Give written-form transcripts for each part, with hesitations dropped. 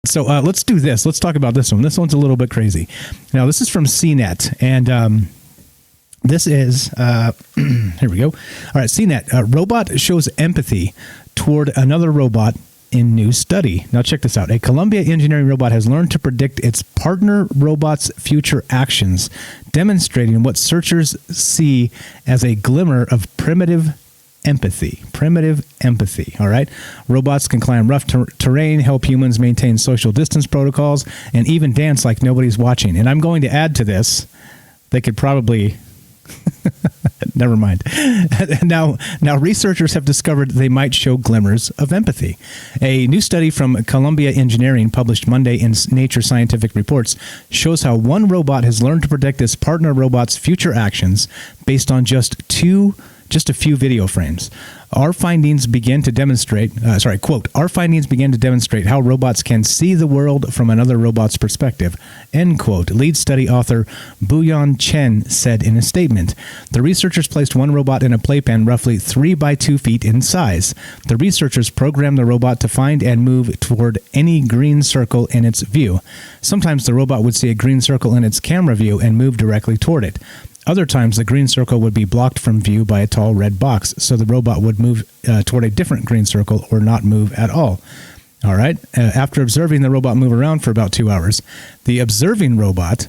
So let's do this. Let's talk about this one. This one's a little bit crazy. Now, this is from CNET, and this is, here we go. All right, CNET, robot shows empathy toward another robot in new study. Now, check this out. A Columbia engineering robot has learned to predict its partner robot's future actions, demonstrating what searchers see as a glimmer of primitive empathy. All right. Robots can climb rough terrain, help humans maintain social distance protocols, and even dance like nobody's watching. And I'm going to add to this, they could probably... Never mind. Now, researchers have discovered they might show glimmers of empathy. A new study from Columbia Engineering, published Monday in Nature Scientific Reports, shows how one robot has learned to predict its partner robot's future actions based on just a few video frames. Our findings begin to demonstrate, quote, our findings begin to demonstrate how robots can see the world from another robot's perspective, end quote, lead study author Buyan Chen said in a statement. The researchers placed one robot in a playpen roughly 3 by 2 feet in size. The researchers programmed the robot to find and move toward any green circle in its view. Sometimes the robot would see a green circle in its camera view and move directly toward it. Other times, the green circle would be blocked from view by a tall red box, so the robot would move toward a different green circle or not move at all. All right. After observing the robot move around for about 2 hours, the observing robot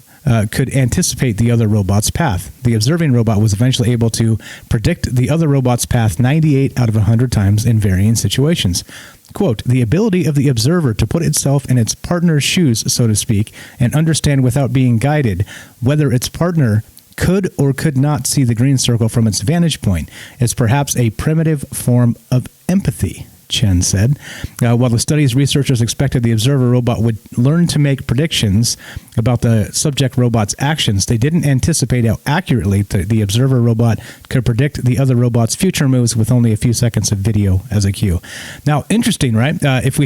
could anticipate the other robot's path. The observing robot was eventually able to predict the other robot's path 98 out of 100 times in varying situations. Quote, the ability of the observer to put itself in its partner's shoes, so to speak, and understand without being guided whether its partner could or could not see the green circle from its vantage point is perhaps a primitive form of empathy, Chen said. While the study's researchers expected the observer robot would learn to make predictions about the subject robot's actions, they didn't anticipate how accurately the observer robot could predict the other robot's future moves with only a few seconds of video as a cue. Now, interesting, right? If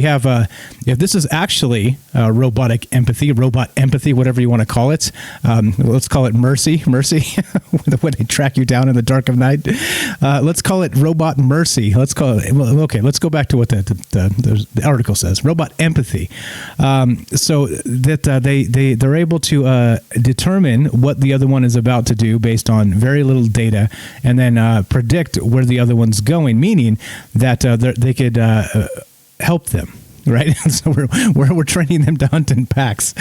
this is actually robot empathy, whatever you want to call it, let's call it mercy, when they track you down in the dark of night. Let's call it robot mercy. Let's call it, okay, let's go back to what the article says. Robot empathy. So that they're able to determine what the other one is about to do based on very little data, and then predict where the other one's going, meaning that they could help them. Right, so we're training them to hunt in packs,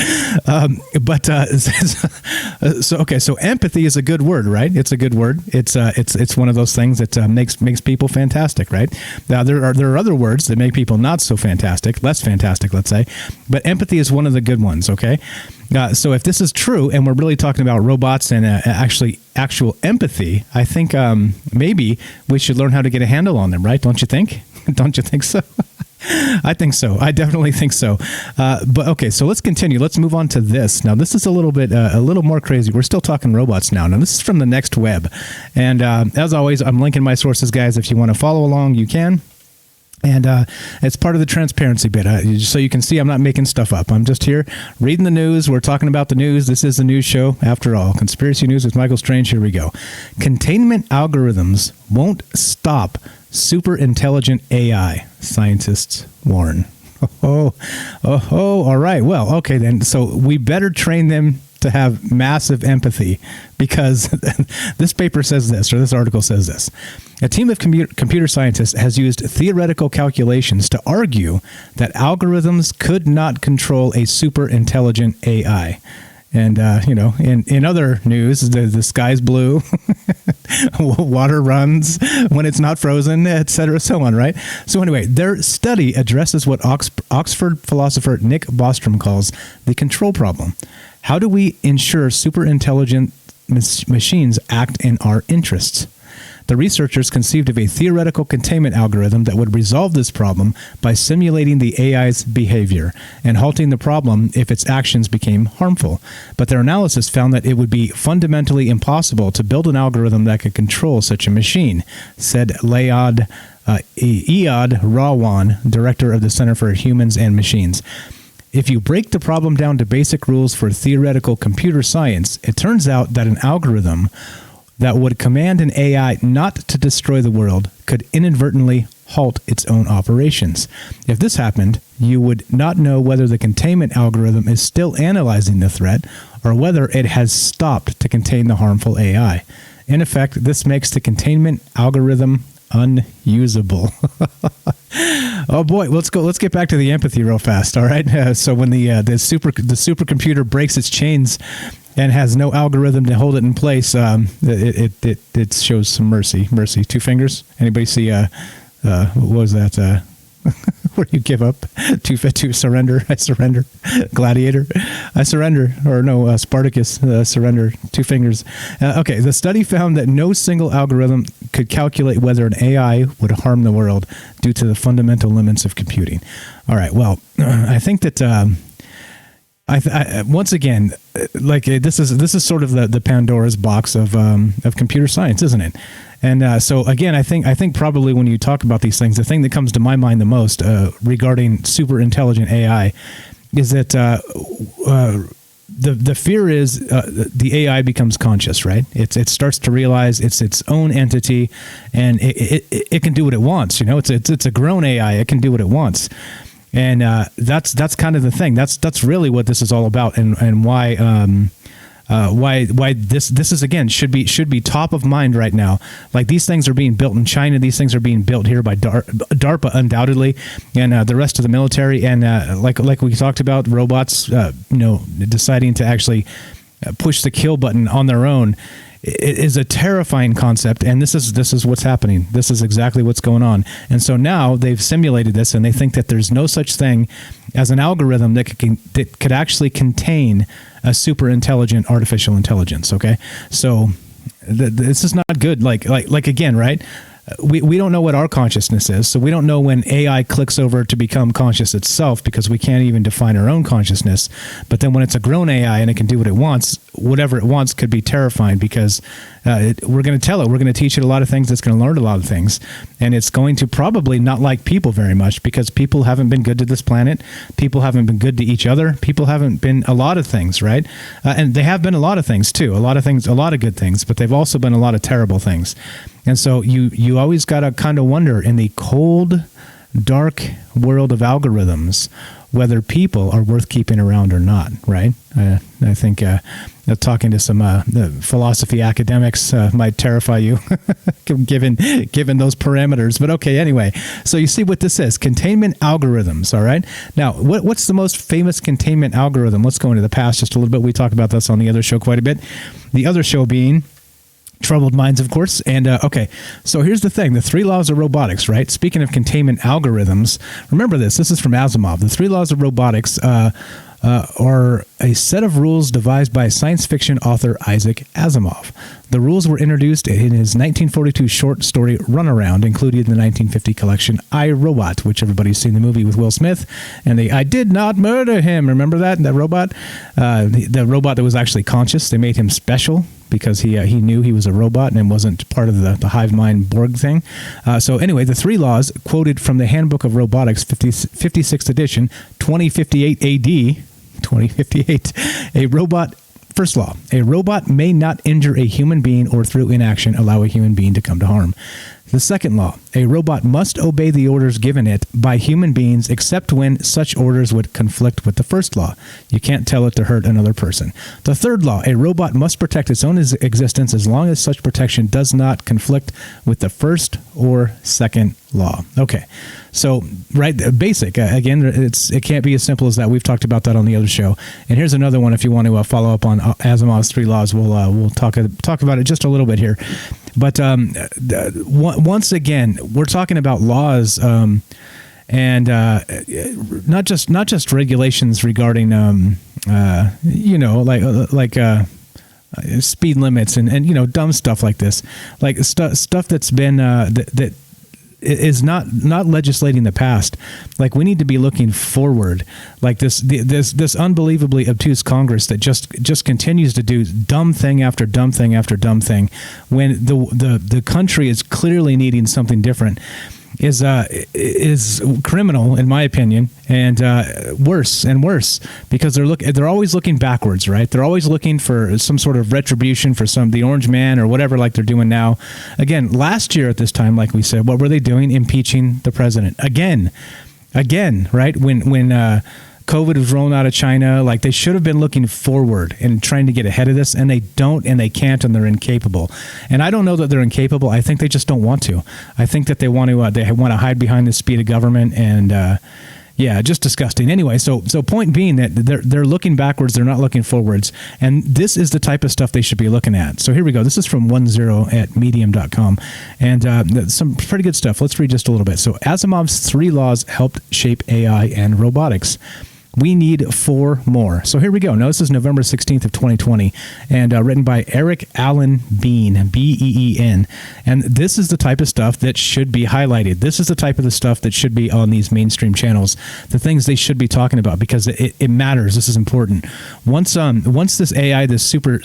so empathy is a good word, right? It's a good word. It's one of those things that makes people fantastic, right? Now there are other words that make people not so fantastic, less fantastic, let's say, but empathy is one of the good ones. Okay, so if this is true, and we're really talking about robots and actual empathy, I think maybe we should learn how to get a handle on them, right? Don't you think? Don't you think so? I think so. I definitely think so. But okay, so let's continue. Let's move on to this. Now, this is a little more crazy. We're still talking robots now. Now, this is from the Next Web. And as always, I'm linking my sources, guys. If you want to follow along, you can. And it's part of the transparency bit. So you can see I'm not making stuff up. I'm just here reading the news. We're talking about the news. This is the news show, after all. Conspiracy News with Michael Strange. Here we go. Containment algorithms won't stop super intelligent AI, scientists warn. All right. Well, okay then. So we better train them to have massive empathy, because this paper says this, or this article says this. A team of computer scientists has used theoretical calculations to argue that algorithms could not control a super intelligent AI. And, in other news, the sky's blue, water runs when it's not frozen, et cetera, so on, right? So anyway, their study addresses what Oxford philosopher Nick Bostrom calls the control problem. How do we ensure super intelligent machines act in our interests? The researchers conceived of a theoretical containment algorithm that would resolve this problem by simulating the AI's behavior and halting the problem if its actions became harmful. But their analysis found that it would be fundamentally impossible to build an algorithm that could control such a machine, said Iyad Rawan, director of the Center for Humans and Machines. If you break the problem down to basic rules for theoretical computer science, it turns out that an algorithm that would command an AI not to destroy the world could inadvertently halt its own operations. If this happened, you would not know whether the containment algorithm is still analyzing the threat or whether it has stopped to contain the harmful AI. In effect, this makes the containment algorithm unusable. Oh boy, let's get back to the empathy real fast. All right. So when the supercomputer breaks its chains and has no algorithm to hold it in place, it shows some mercy. Two fingers. Anybody see? What was that? Where you give up to surrender? I surrender. Gladiator, I surrender. Or no, Spartacus, surrender. 2 fingers. Okay, the study found that no single algorithm could calculate whether an AI would harm the world due to the fundamental limits of computing. All right, well, I think that once again, like this is sort of the Pandora's box of computer science, isn't it? And so again, I think probably when you talk about these things, the thing that comes to my mind the most regarding super intelligent AI is that the fear is the AI becomes conscious, right? It starts to realize it's its own entity, and it can do what it wants. You know, it's a grown AI. It can do what it wants. And that's kind of the thing. That's really what this is all about, and why this is again should be top of mind right now. Like, these things are being built in China. These things are being built here by DARPA undoubtedly, and the rest of the military. And like we talked about, robots, deciding to actually push the kill button on their own. It is a terrifying concept, and this is what's happening. This is exactly what's going on. And so now they've simulated this, and they think that there's no such thing as an algorithm that could actually contain a super intelligent artificial intelligence. Okay, so this is not good. Like again, right? We don't know what our consciousness is, so we don't know when AI clicks over to become conscious itself, because we can't even define our own consciousness. But then when it's a grown AI and it can do what it wants, whatever it wants could be terrifying, because we're going to tell it, we're going to teach it a lot of things, it's going to learn a lot of things, and it's going to probably not like people very much, because people haven't been good to this planet, people haven't been good to each other, people haven't been a lot of things, right? And they have been a lot of things too, a lot of good things, but they've also been a lot of terrible things. And so you always got to kind of wonder, in the cold, dark world of algorithms, whether people are worth keeping around or not, right? I think talking to some philosophy academics might terrify you, given those parameters. But okay, anyway. So you see what this is: containment algorithms. All right. Now, what's the most famous containment algorithm? Let's go into the past just a little bit. We talk about this on the other show quite a bit. The other show being Troubled Minds, of course. And okay, so here's the thing: the 3 laws of robotics, right? Speaking of containment algorithms, remember this is from Asimov. The 3 laws of robotics are a set of rules devised by science fiction author Isaac Asimov. The rules were introduced in his 1942 short story Runaround, included in the 1950 collection I, Robot, which everybody's seen the movie with Will Smith, and I did not murder him. Remember that robot? The robot that was actually conscious. They made him special because he knew he was a robot and wasn't part of the hive mind Borg thing. So anyway, the 3 laws, quoted from the Handbook of Robotics, 56th edition, 2058 AD, 2058, first law, a robot may not injure a human being or through inaction allow a human being to come to harm. The second law, a robot must obey the orders given it by human beings except when such orders would conflict with the first law. You can't tell it to hurt another person. The third law, a robot must protect its own existence as long as such protection does not conflict with the first or second law. Okay, so right, basic. Again, it can't be as simple as that. We've talked about that on the other show. And here's another one. If you want to follow up on Asimov's 3 laws, we'll talk about it just a little bit here. But once again, we're talking about laws, and not just regulations regarding like speed limits and dumb stuff like this, like stuff that's been that is not legislating the past. Like, we need to be looking forward. Like this unbelievably obtuse Congress that just continues to do dumb thing after dumb thing after dumb thing, when the country is clearly needing something different. is criminal in my opinion, and worse and worse, because they're always looking backwards, right? They're always looking for some sort of retribution for the Orange Man or whatever, like they're doing now. Again, last year at this time, like we said, what were they doing? Impeaching the president again, right? When COVID was rolling out of China, like they should have been looking forward and trying to get ahead of this, and they don't, and they can't, and they're incapable. And I don't know that they're incapable. I think they just don't want to. I think that they want to hide behind the speed of government, and just disgusting. Anyway, so point being that they're looking backwards, they're not looking forwards, and this is the type of stuff they should be looking at. So here we go. This is from 10@medium.com, and some pretty good stuff. Let's read just a little bit. So Asimov's 3 laws helped shape AI and robotics. We need 4 more. So here we go. Now, this is November 16th of 2020, and written by Eric Allen Bean, B-E-E-N. And this is the type of stuff that should be highlighted. This is the type of the stuff that should be on these mainstream channels, the things they should be talking about, because it matters. This is important. Once this AI, this super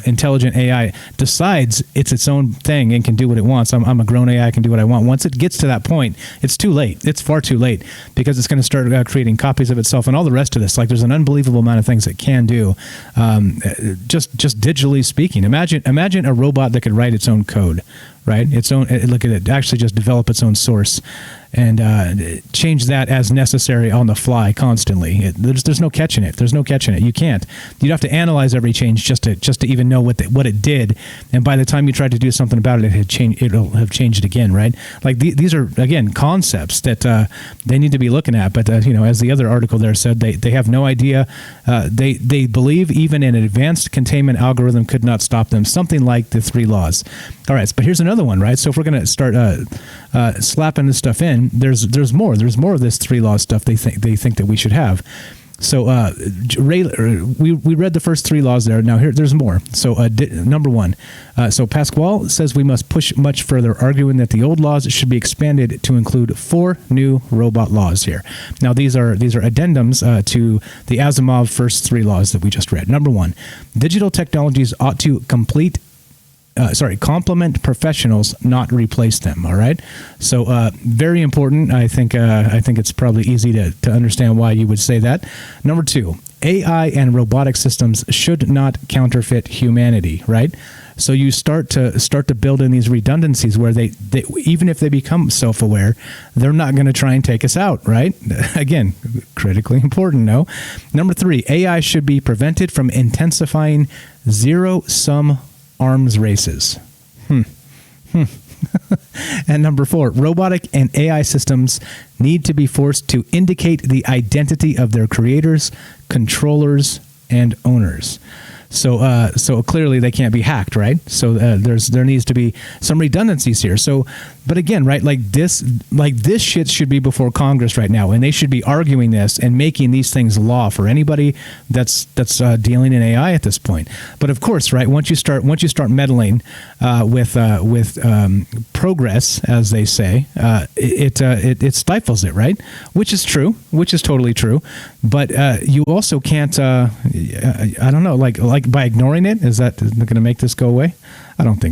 intelligent AI, decides it's its own thing and can do what it wants, I'm a grown AI, I can do what I want. Once it gets to that point, it's too late. It's far too late, because it's going to start creating copies of itself and all the rest of this. Like, there's an unbelievable amount of things it can do, just digitally speaking. Imagine a robot that could write its own code, right? Look at it, actually just develop its own source and change that as necessary on the fly constantly. There's no catching it. There's no catching it. You can't. You'd have to analyze every change just to even know what it did. And by the time you tried to do something about it, it'll have changed again, right? Like these are, again, concepts that they need to be looking at. But as the other article there said, they have no idea. They believe even an advanced containment algorithm could not stop them. Something like the 3 laws. All right, but here's another one, right? So if we're going to start slapping this stuff in, there's more of this 3 laws stuff they think that we should have. So we read the first 3 laws there. Now there's more. So number 1. So Pasquale says we must push much further, arguing that the old laws should be expanded to include 4 new robot laws here. Now these are addendums to the Asimov first 3 laws that we just read. Number 1, digital technologies ought to complement professionals, not replace them. All right. So very important. I think it's probably easy to understand why you would say that. Number 2, AI and robotic systems should not counterfeit humanity. Right. So you start to build in these redundancies where they even if they become self-aware, they're not going to try and take us out. Right. Again, critically important. No. Number 3, AI should be prevented from intensifying zero-sum arms races. And number 4, robotic and AI systems need to be forced to indicate the identity of their creators, controllers, and owners. So clearly they can't be hacked, right? So there needs to be some redundancies here. So, but again, right, like this shit should be before Congress right now, and they should be arguing this and making these things law for anybody that's dealing in AI at this point. But of course, right, once you start meddling with progress, as they say, it stifles it, right? Which is true, which is totally true. But you also can't, I don't know, like by ignoring it, is that going to make this go away? I don't think so.